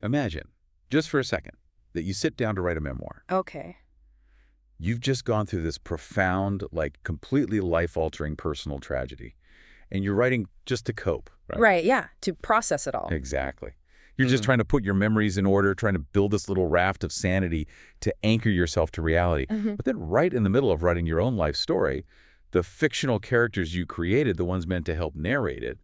Imagine, just for a second, that you sit down to write a memoir. Okay. You've just gone through this profound, like completely life-altering personal tragedy, and you're writing just to cope, right? Right, yeah, to process it all. Exactly. You're just trying to put your memories in order, trying to build this little raft of sanity to anchor yourself to reality. But then right in the middle of writing your own life story, the fictional characters you created, the ones meant to help narrate it,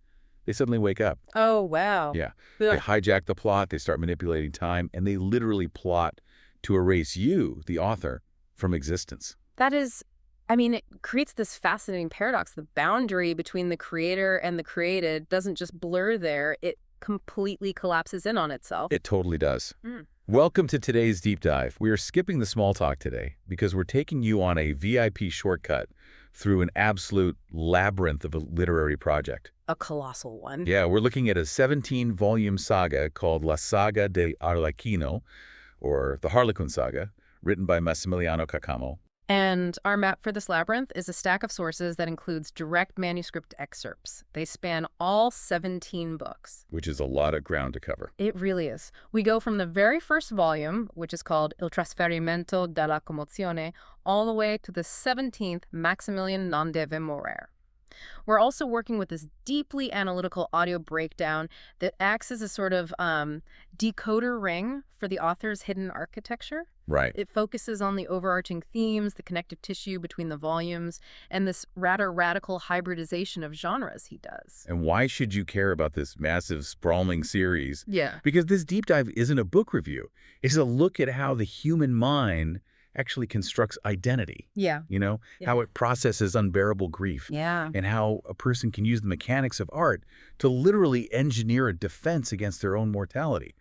they suddenly wake up. Oh, wow. Yeah. They hijack the plot, they start manipulating time, and they literally plot to erase you, the author, from existence. That is, I mean, it creates this fascinating paradox. The boundary between the creator and the created doesn't just blur there, it completely collapses in on itself. It totally does. Welcome to today's deep dive. We are skipping the small talk today because we're taking you on a VIP shortcut through an absolute labyrinth of a literary project. A colossal one. Yeah, we're looking at a 17-volume saga called La Saga dell'Arlecchino, or the Harlequin Saga, written by Massimiliano Caccamo. And our map for this labyrinth is a stack of sources that includes direct manuscript excerpts. They span all 17 books. Which is a lot of ground to cover. It really is. We go from the very first volume, which is called Il trasferimento della commozione, all the way to the 17th, Maximilian non deve morire. We're also working with this deeply analytical audio breakdown that acts as a sort of decoder ring for the author's hidden architecture. Right. It focuses on the overarching themes, the connective tissue between the volumes, and this rather radical hybridization of genres he does. And why should you care about this massive, sprawling series? Yeah. Because this deep dive isn't a book review. It's a look at how the human mind actually constructs identity. Yeah. You know, how it processes unbearable grief. Yeah. And how a person can use the mechanics of art to literally engineer a defense against their own mortality.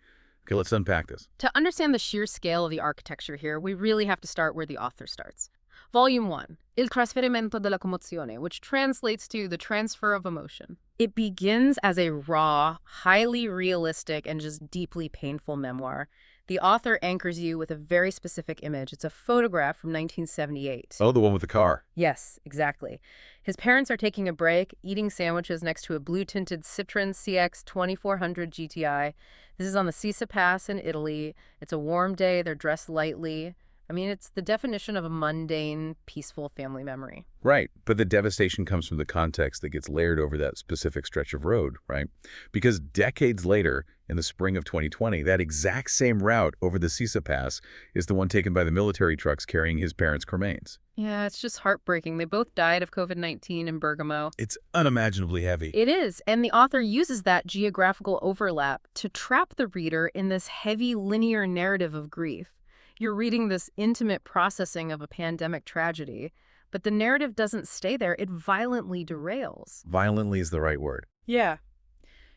Okay, let's unpack this. To understand the sheer scale of the architecture here, we really have to start where the author starts. Volume 1, Il trasferimento della commozione, which translates to the transfer of emotion. It begins as a raw, highly realistic, and just deeply painful memoir. The author anchors you with a very specific image. It's a photograph from 1978. Oh, the one with the car. Yes, exactly. His parents are taking a break, eating sandwiches next to a blue-tinted Citroen CX 2400 GTI. This is on the Sisa Pass in Italy. It's a warm day. They're dressed lightly. I mean, it's the definition of a mundane, peaceful family memory. Right, but the devastation comes from the context that gets layered over that specific stretch of road, right? Because decades later, in the spring of 2020, that exact same route over the Sisa Pass is the one taken by the military trucks carrying his parents' cremains. Yeah, it's just heartbreaking. They both died of COVID-19 in Bergamo. It's unimaginably heavy. It is, and the author uses that geographical overlap to trap the reader in this heavy linear narrative of grief. You're reading this intimate processing of a pandemic tragedy, but the narrative doesn't stay there. It violently derails. Violently is the right word. Yeah.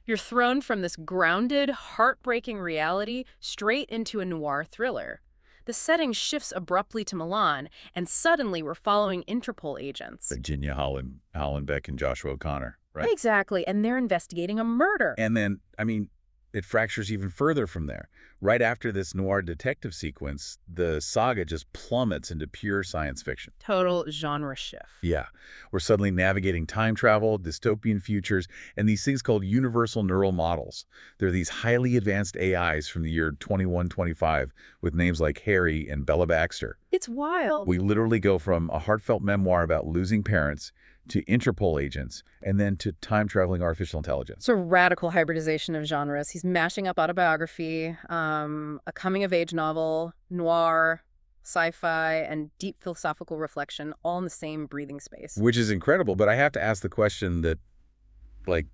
You're thrown from this grounded, heartbreaking reality straight into a noir thriller. The setting shifts abruptly to Milan, and suddenly we're following Interpol agents. Virginia Hollenbeck and Joshua O'Connor, right? Exactly, and they're investigating a murder. And then, I mean, it fractures even further from there. Right after this noir detective sequence, the saga just plummets into pure science fiction. Total genre shift. Yeah. We're suddenly navigating time travel, dystopian futures, and these things called universal neural models. They're these highly advanced AIs from the year 2125 with names like Harry and Bella Baxter. It's wild. We literally go from a heartfelt memoir about losing parents to Interpol agents, and then to time-traveling artificial intelligence. It's a radical hybridization of genres. He's mashing up autobiography, a coming-of-age novel, noir, sci-fi, and deep philosophical reflection, all in the same breathing space. Which is incredible, but I have to ask the question that, like,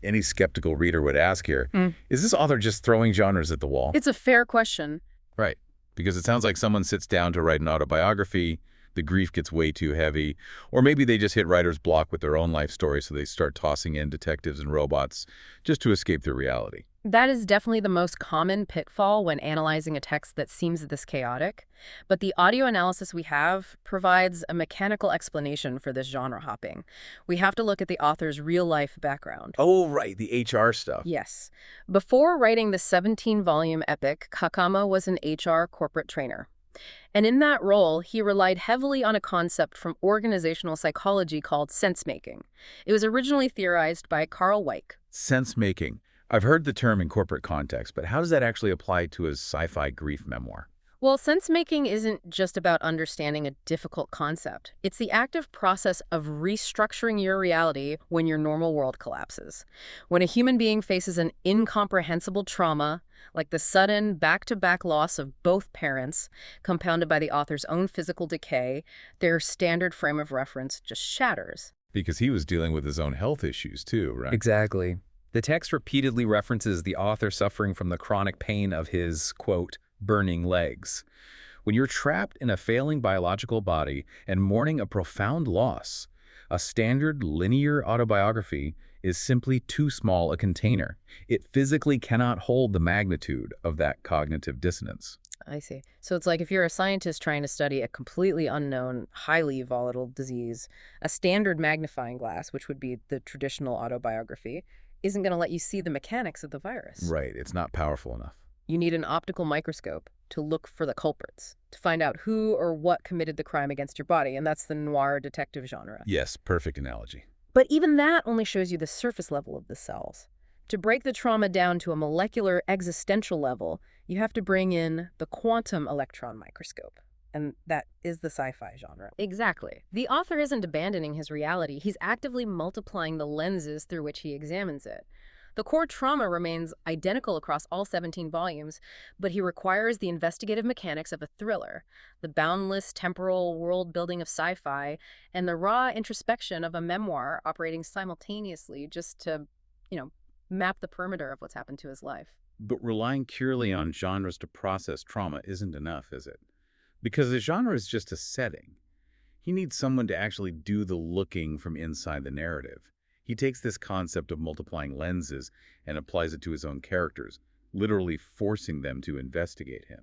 any skeptical reader would ask here. Is this author just throwing genres at the wall? It's a fair question. Right, because it sounds like someone sits down to write an autobiography, the grief gets way too heavy, or maybe they just hit writer's block with their own life story, so they start tossing in detectives and robots just to escape their reality. That is definitely the most common pitfall when analyzing a text that seems this chaotic. But the audio analysis we have provides a mechanical explanation for this genre hopping. We have to look at the author's real-life background. Oh, right, the HR stuff. Yes. Before writing the 17-volume epic, Caccamo was an HR corporate trainer. And in that role, he relied heavily on a concept from organizational psychology called sense-making. It was originally theorized by Carl Weick. Sense-making. I've heard the term in corporate context, but how does that actually apply to a sci-fi grief memoir? Well, sense-making isn't just about understanding a difficult concept. It's the active process of restructuring your reality when your normal world collapses. When a human being faces an incomprehensible trauma, like the sudden back-to-back loss of both parents, compounded by the author's own physical decay, their standard frame of reference just shatters. Because he was dealing with his own health issues too, right? Exactly. The text repeatedly references the author suffering from the chronic pain of his, quote, burning legs. When you're trapped in a failing biological body and mourning a profound loss, a standard linear autobiography is simply too small a container. It physically cannot hold the magnitude of that cognitive dissonance. I see. So it's like if you're a scientist trying to study a completely unknown, highly volatile disease, a standard magnifying glass, which would be the traditional autobiography, isn't going to let you see the mechanics of the virus. Right, it's not powerful enough. You need an optical microscope to look for the culprits, to find out who or what committed the crime against your body, and that's the noir detective genre. Yes, perfect analogy. But even that only shows you the surface level of the cells. To break the trauma down to a molecular existential level, you have to bring in the quantum electron microscope. And that is the sci-fi genre. Exactly. The author isn't abandoning his reality. He's actively multiplying the lenses through which he examines it. The core trauma remains identical across all 17 volumes, but he requires the investigative mechanics of a thriller, the boundless temporal world-building of sci-fi, and the raw introspection of a memoir operating simultaneously just to, map the perimeter of what's happened to his life. But relying purely on genres to process trauma isn't enough, is it? Because the genre is just a setting. He needs someone to actually do the looking from inside the narrative. He takes this concept of multiplying lenses and applies it to his own characters, literally forcing them to investigate him.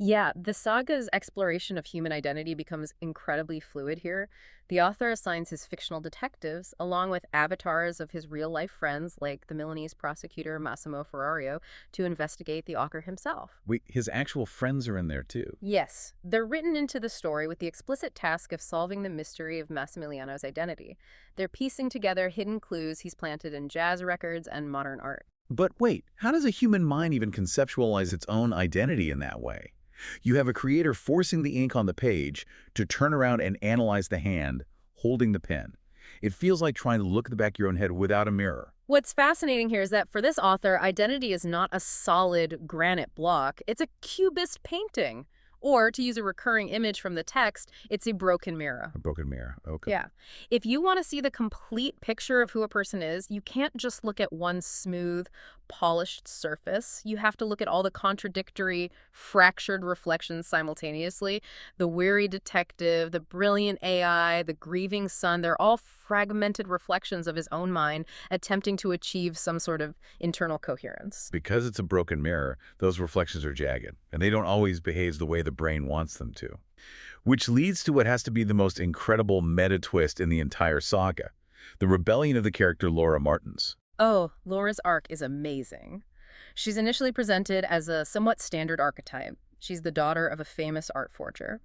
Yeah, the saga's exploration of human identity becomes incredibly fluid here. The author assigns his fictional detectives, along with avatars of his real-life friends like the Milanese prosecutor Massimo Ferrario, to investigate the author himself. Wait, his actual friends are in there too? Yes, they're written into the story with the explicit task of solving the mystery of Massimiliano's identity. They're piecing together hidden clues he's planted in jazz records and modern art. But wait, how does a human mind even conceptualize its own identity in that way? You have a creator forcing the ink on the page to turn around and analyze the hand holding the pen. It feels like trying to look at the back of your own head without a mirror. What's fascinating here is that for this author, identity is not a solid granite block. It's a cubist painting. Or, to use a recurring image from the text, it's a broken mirror. A broken mirror, okay. Yeah. If you want to see the complete picture of who a person is, you can't just look at one smooth, polished surface. You have to look at all the contradictory, fractured reflections simultaneously. The weary detective, the brilliant AI, the grieving son, they're all fragmented reflections of his own mind attempting to achieve some sort of internal coherence. Because it's a broken mirror, those reflections are jagged, and they don't always behave the way the brain wants them to. Which leads to what has to be the most incredible meta twist in the entire saga, the rebellion of the character Laura Martins. Oh, Laura's arc is amazing. She's initially presented as a somewhat standard archetype. She's the daughter of a famous art forger.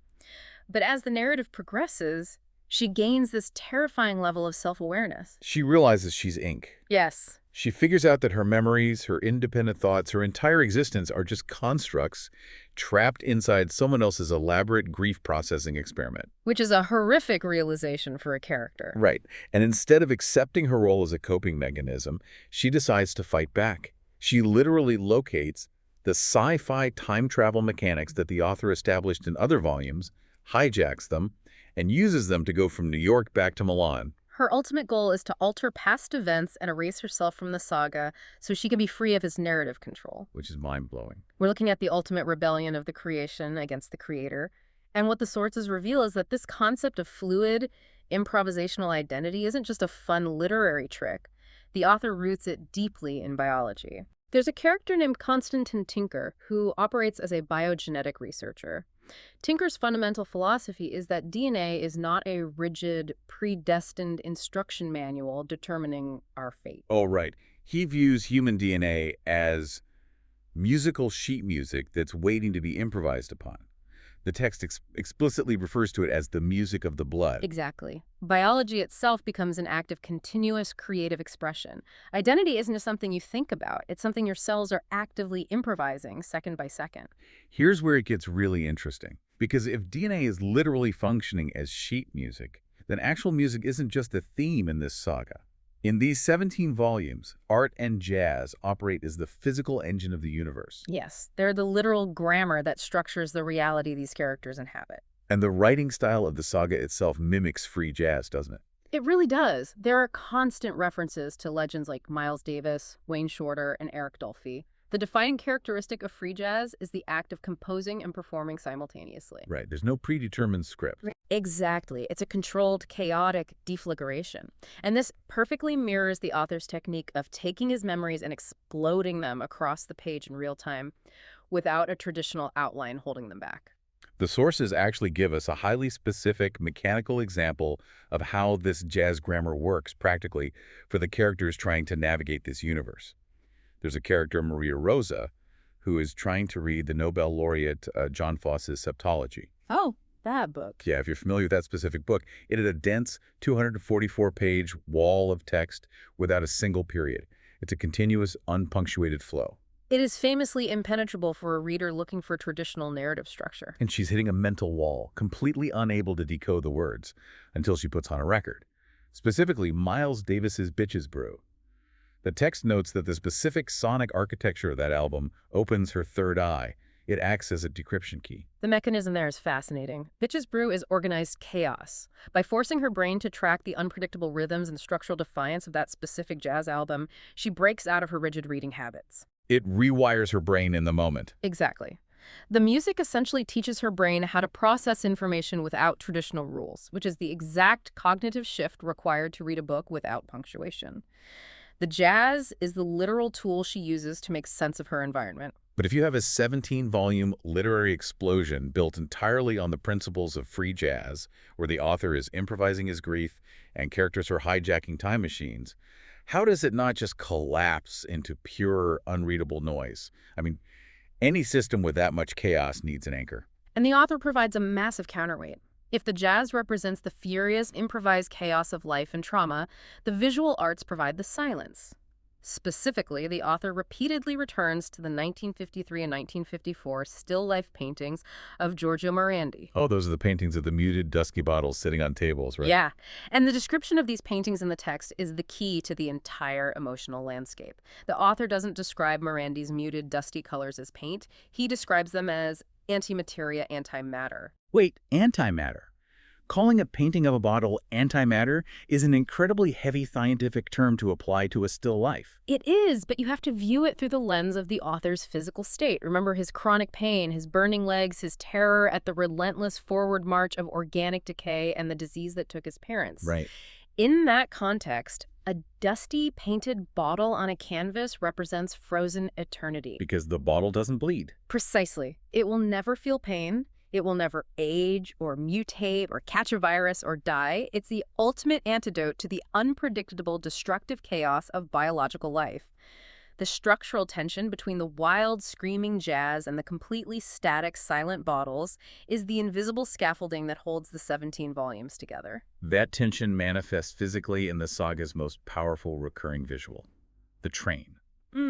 But as the narrative progresses, she gains this terrifying level of self-awareness. She realizes she's ink. Yes. She figures out that her memories, her independent thoughts, her entire existence are just constructs trapped inside someone else's elaborate grief processing experiment. Which is a horrific realization for a character. Right. And instead of accepting her role as a coping mechanism, she decides to fight back. She literally locates the sci-fi time travel mechanics that the author established in other volumes, hijacks them, and uses them to go from New York back to Milan. Her ultimate goal is to alter past events and erase herself from the saga so she can be free of his narrative control. Which is mind-blowing. We're looking at the ultimate rebellion of the creation against the creator. And what the sources reveal is that this concept of fluid, improvisational identity isn't just a fun literary trick. The author roots it deeply in biology. There's a character named Konstantin Tinker who operates as a biogenetic researcher. Tinker's fundamental philosophy is that DNA is not a rigid, predestined instruction manual determining our fate. Oh, right. He views human DNA as musical sheet music that's waiting to be improvised upon. The text explicitly refers to it as the music of the blood. Exactly. Biology itself becomes an act of continuous creative expression. Identity isn't just something you think about. It's something your cells are actively improvising second by second. Here's where it gets really interesting. Because if DNA is literally functioning as sheet music, then actual music isn't just a theme in this saga. In these 17 volumes, art and jazz operate as the physical engine of the universe. Yes, they're the literal grammar that structures the reality these characters inhabit. And the writing style of the saga itself mimics free jazz, doesn't it? It really does. There are constant references to legends like Miles Davis, Wayne Shorter, and Eric Dolphy. The defining characteristic of free jazz is the act of composing and performing simultaneously. Right. There's no predetermined script. Exactly. It's a controlled, chaotic deflagration. And this perfectly mirrors the author's technique of taking his memories and exploding them across the page in real time without a traditional outline holding them back. The sources actually give us a highly specific mechanical example of how this jazz grammar works practically for the characters trying to navigate this universe. There's a character, Maria Rosa, who is trying to read the Nobel laureate John Foss's Septology. Oh, that book. Yeah, if you're familiar with that specific book, it had a dense 244-page wall of text without a single period. It's a continuous, unpunctuated flow. It is famously impenetrable for a reader looking for traditional narrative structure. And she's hitting a mental wall, completely unable to decode the words, until she puts on a record. Specifically, Miles Davis's Bitches Brew. The text notes that the specific sonic architecture of that album opens her third eye. It acts as a decryption key. The mechanism there is fascinating. Bitches Brew is organized chaos. By forcing her brain to track the unpredictable rhythms and structural defiance of that specific jazz album, she breaks out of her rigid reading habits. It rewires her brain in the moment. Exactly. The music essentially teaches her brain how to process information without traditional rules, which is the exact cognitive shift required to read a book without punctuation. The jazz is the literal tool she uses to make sense of her environment. But if you have a 17-volume literary explosion built entirely on the principles of free jazz, where the author is improvising his grief and characters are hijacking time machines, how does it not just collapse into pure, unreadable noise? I mean, any system with that much chaos needs an anchor. And the author provides a massive counterweight. If the jazz represents the furious, improvised chaos of life and trauma, the visual arts provide the silence. Specifically, the author repeatedly returns to the 1953 and 1954 still life paintings of Giorgio Morandi. Oh, those are the paintings of the muted, dusky bottles sitting on tables, right? Yeah, and the description of these paintings in the text is the key to the entire emotional landscape. The author doesn't describe Morandi's muted, dusty colors as paint. He describes them as antimateria, antimatter. Wait, antimatter? Calling a painting of a bottle antimatter is an incredibly heavy scientific term to apply to a still life. It is, but you have to view it through the lens of the author's physical state. Remember his chronic pain, his burning legs, his terror at the relentless forward march of organic decay and the disease that took his parents. Right. In that context, a dusty, painted bottle on a canvas represents frozen eternity. Because the bottle doesn't bleed. Precisely. It will never feel pain. It will never age or mutate or catch a virus or die. It's the ultimate antidote to the unpredictable, destructive chaos of biological life. The structural tension between the wild, screaming jazz and the completely static, silent bottles is the invisible scaffolding that holds the 17 volumes together. That tension manifests physically in the saga's most powerful recurring visual, the train.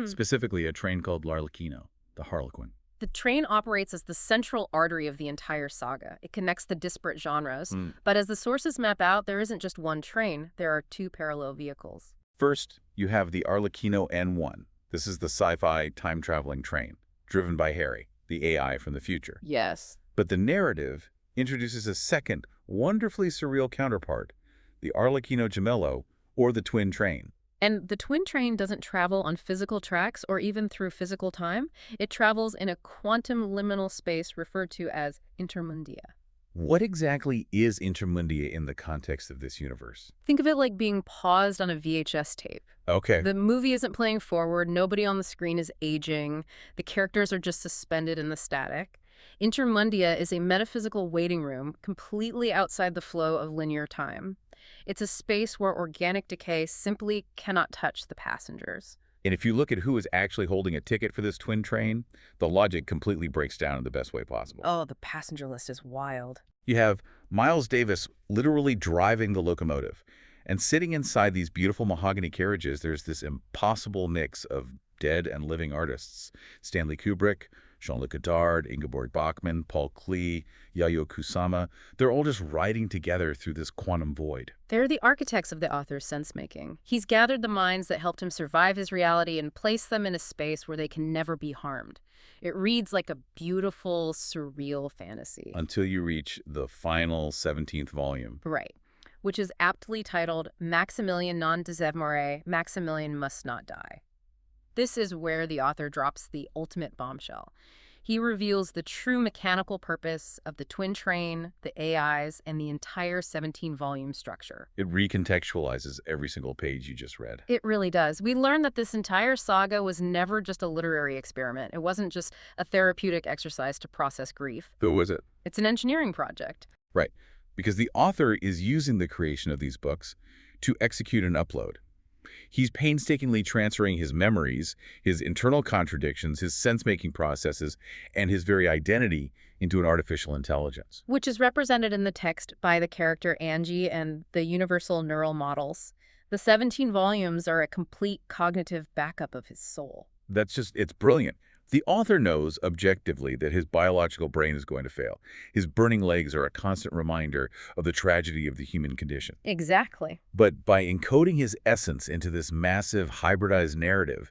Specifically, a train called l'Arlecchino, the Harlequin. The train operates as the central artery of the entire saga. It connects the disparate genres. But as the sources map out, there isn't just one train. There are two parallel vehicles. First, you have the Arlecchino N1. This is the sci-fi time-traveling train, driven by Harry, the AI from the future. Yes. But the narrative introduces a second, wonderfully surreal counterpart, the Arlecchino Gemello, or the twin train. And the twin train doesn't travel on physical tracks or even through physical time. It travels in a quantum liminal space referred to as intermundia. What exactly is intermundia in the context of this universe? Think of it like being paused on a VHS tape. Okay. The movie isn't playing forward. Nobody on the screen is aging. The characters are just suspended in the static. Intermundia is a metaphysical waiting room completely outside the flow of linear time. It's a space where organic decay simply cannot touch the passengers. And if you look at who is actually holding a ticket for this twin train, the logic completely breaks down in the best way possible. Oh, the passenger list is wild. You have Miles Davis literally driving the locomotive. And sitting inside these beautiful mahogany carriages, there's this impossible mix of dead and living artists. Stanley Kubrick, Jean-Luc Godard, Ingeborg Bachmann, Paul Klee, Yayoi Kusama. They're all just riding together through this quantum void. They're the architects of the author's sense-making. He's gathered the minds that helped him survive his reality and placed them in a space where they can never be harmed. It reads like a beautiful, surreal fantasy. Until you reach the final 17th volume. Right. Which is aptly titled Maximilian non deserve mourir, Maximilian must not die. This is where the author drops the ultimate bombshell. He reveals the true mechanical purpose of the twin train, the AIs, and the entire 17-volume structure. It recontextualizes every single page you just read. It really does. We learn that this entire saga was never just a literary experiment. It wasn't just a therapeutic exercise to process grief. But was it? It's an engineering project. Right. Because the author is using the creation of these books to execute an upload. He's painstakingly transferring his memories, his internal contradictions, his sense-making processes, and his very identity into an artificial intelligence. Which is represented in the text by the character Angie and the universal neural models. The 17 volumes are a complete cognitive backup of his soul. It's brilliant. The author knows objectively that his biological brain is going to fail. His burning legs are a constant reminder of the tragedy of the human condition. Exactly. But by encoding his essence into this massive hybridized narrative,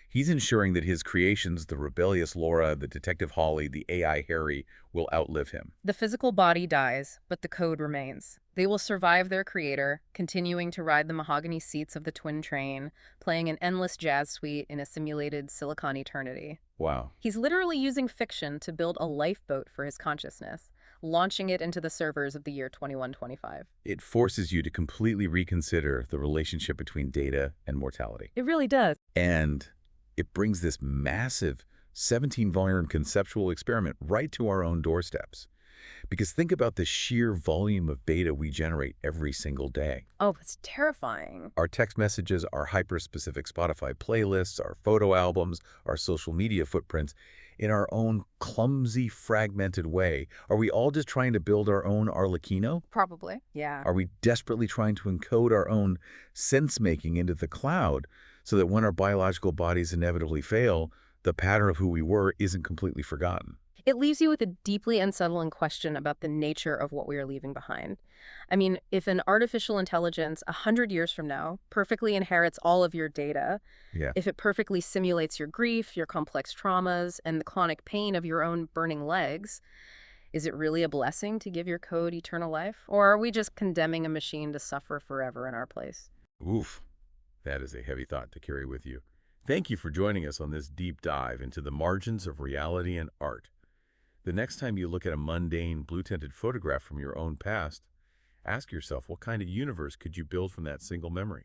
he's ensuring that his creations, the rebellious Laura, the detective Holly, the AI Harry, will outlive him. The physical body dies, but the code remains. They will survive their creator, continuing to ride the mahogany seats of the twin train, playing an endless jazz suite in a simulated silicon eternity. Wow. He's literally using fiction to build a lifeboat for his consciousness, launching it into the servers of the year 2125. It forces you to completely reconsider the relationship between data and mortality. It really does. And it brings this massive 17-volume conceptual experiment right to our own doorsteps. Because think about the sheer volume of data we generate every single day. Oh, that's terrifying. Our text messages, our hyper-specific Spotify playlists, our photo albums, our social media footprints, in our own clumsy, fragmented way. Are we all just trying to build our own Arlecchino? Probably, yeah. Are we desperately trying to encode our own sense-making into the cloud so that when our biological bodies inevitably fail, the pattern of who we were isn't completely forgotten? It leaves you with a deeply unsettling question about the nature of what we are leaving behind. I mean, if an artificial intelligence 100 years from now perfectly inherits all of your data, if it perfectly simulates your grief, your complex traumas, and the chronic pain of your own burning legs, is it really a blessing to give your code eternal life? Or are we just condemning a machine to suffer forever in our place? Oof, that is a heavy thought to carry with you. Thank you for joining us on this deep dive into the margins of reality and art. The next time you look at a mundane, blue-tinted photograph from your own past, ask yourself what kind of universe could you build from that single memory?